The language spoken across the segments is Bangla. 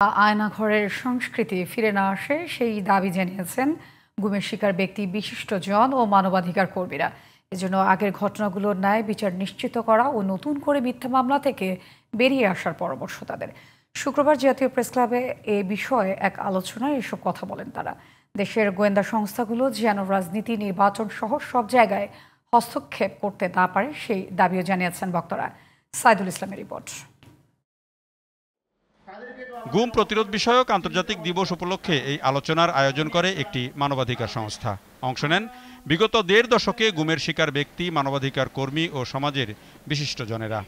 আয়নাঘরের সংস্কৃতি ফিরে না আসে সেই দাবি জানিয়েছেন গুমের শিকার ব্যক্তি, বিশিষ্টজন ও মানবাধিকার কর্মীরা। এজন্য আগের ঘটনাগুলোর ন্যায় বিচার নিশ্চিত করা ও নতুন করে মিথ্যা মামলা থেকে বেরিয়ে আসার পরামর্শ তাদের। শুক্রবার জাতীয় প্রেস ক্লাবে এ বিষয়ে এক আলোচনায় এসব কথা বলেন তারা। দেশের গোয়েন্দা সংস্থাগুলো যেন রাজনীতি, নির্বাচন সহ সব জায়গায় হস্তক্ষেপ করতে না পারে সেই দাবিও জানিয়েছেন বক্তারা। সাইদুল ইসলামের রিপোর্ট। গুম প্রতিরোধ বিষয়ক আন্তর্জাতিক দিবস উপলক্ষে এই আলোচনার আয়োজন করে একটি মানবাধিকার সংস্থা। অংশ নেন বিগত ১.৫ দশকে গুমের শিকার ব্যক্তি, মানবাধিকার কর্মী ও সমাজের বিশিষ্টজনেরা।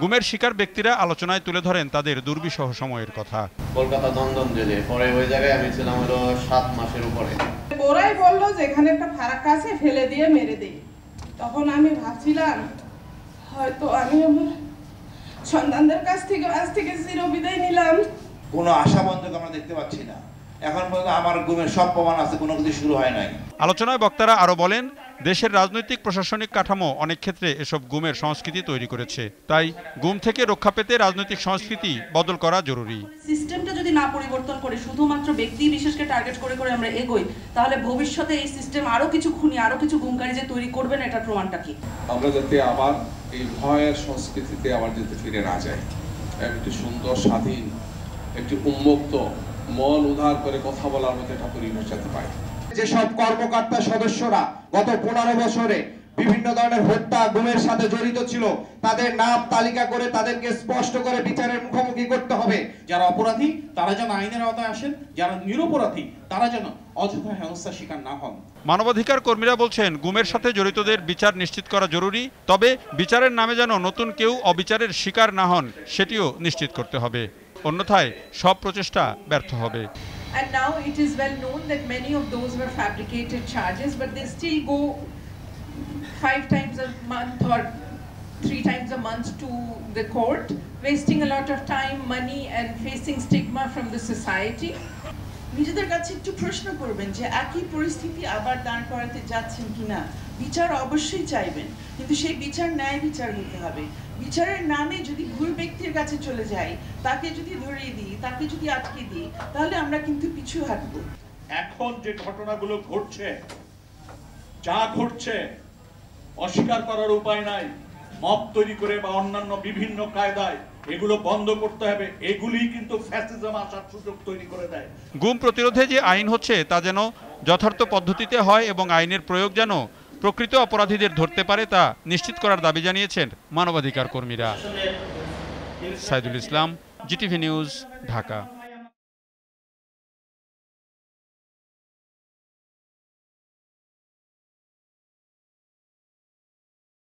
গুমের শিকার ব্যক্তিরা আলোচনায় তুলে ধরেন তাদের দুর্বিষহ সময়ের কথা। কলকাতা দমদম জেলে, পরে ওই জায়গায় আমি ছিলাম হলো ৭ মাসের উপরে। ওরাই বললো যে এখানে একটা ফারাক্কা আছে, ফেলে দিয়ে মেরে দেই। তখন আমি ভাবছিলাম হয়তো আমি আমার সন্তানদের কাছ থেকে আজ থেকে চিরবিদায় নিলাম। কোনো আশাবন্ধক আমরা দেখতে পাচ্ছি না। এখন পর্যন্ত আমার গুমের সব প্রমাণ আছে, কোনো কিছু শুরু হয় নাই। আলোচনায় বক্তারা আরো বলেন, দেশের রাজনৈতিক প্রশাসনিক কাঠামো অনেক ক্ষেত্রে এসব গুমের সংস্কৃতি তৈরি করেছে। তাই গুম থেকে রক্ষা পেতে রাজনৈতিক সংস্কৃতি বদল করা জরুরি। সিস্টেমটা যদি না পরিবর্তন করে শুধুমাত্র ব্যক্তি বিশেষকে টার্গেট করে করে আমরা এগোই, তাহলে ভবিষ্যতে এই সিস্টেম আরো কিছু খুনি, আরো কিছু গুমকারী যে তৈরি করবেন, এটার প্রমাণটা কি? আমরা যাতে আবার এই ভয়ের সংস্কৃতিতে আবার যাতে ফিরে না যায়, একটি সুন্দর, স্বাধীন, একটি উন্মুক্ত মন উদ্ধার করে কথা বলার মতো একটা পরিবেশ যাতে পায়। যেসব কর্মকর্তা সদস্যরা গত ১৫ বছরে বিভিন্ন ধরনের হত্যা, গুমের সাথে জড়িত ছিল, তাদের নাম তালিকা করে তাদেরকে স্পষ্ট করে বিচারের মুখোমুখি করতে হবে। যারা অপরাধী তারা যেন আইনের আওতায় আসেন, যারা নিরপরাধী তারা যেন অযথা হেনস্থার শিকার না হন। মানবাধিকার কর্মীরা বলছেন, গুমের সাথে জড়িতদের বিচার নিশ্চিত করা জরুরি, তবে বিচারের নামে যেন নতুন কেউ অবিচারের শিকার না হন সেটিও নিশ্চিত করতে হবে, অন্যথায় সব প্রচেষ্টা ব্যর্থ হবে। And now it is well known that many of those were fabricated charges, but they still go 5 times a month or 3 times a month to the court, wasting a lot of time, money and facing stigma from the society. নিজেদের কাছে একটু প্রশ্ন করবেন যে একই পরিস্থিতি আবার দাঁড় করাতে যাচ্ছেন কিনা। বিচার অবশ্যই চাইবেন, কিন্তু সেই বিচার ন্যায় বিচার হতে হবে। বিচারের নামে যদি ভুল ব্যক্তির কাছে চলে যাই, তাকে যদি ধরিয়ে দিই, তাকে যদি আটকে দিই, তাহলে আমরা কিন্তু পিছু হাঁটবো। এখন যে ঘটনাগুলো ঘটছে, যা ঘটছে, অস্বীকার করার উপায় নাই। মব তৈরি করে বা অন্যান্য বিভিন্ন কায়দায় এগুলো বন্ধ করতে হবে। এগুলি কিন্তু ফ্যাসিজম আসার সুযোগ তৈরি করে দেয়। গুম প্রতিরোধে যে আইন হচ্ছে তা যেন যথার্থ পদ্ধতিতে হয় এবং আইনের প্রয়োগ যেন প্রকৃত অপরাধীদের ধরতে পারে তা নিশ্চিত করার দাবি জানিয়েছেন মানবাধিকার কর্মীরা। Saidul Islam, GTV news, Dhaka.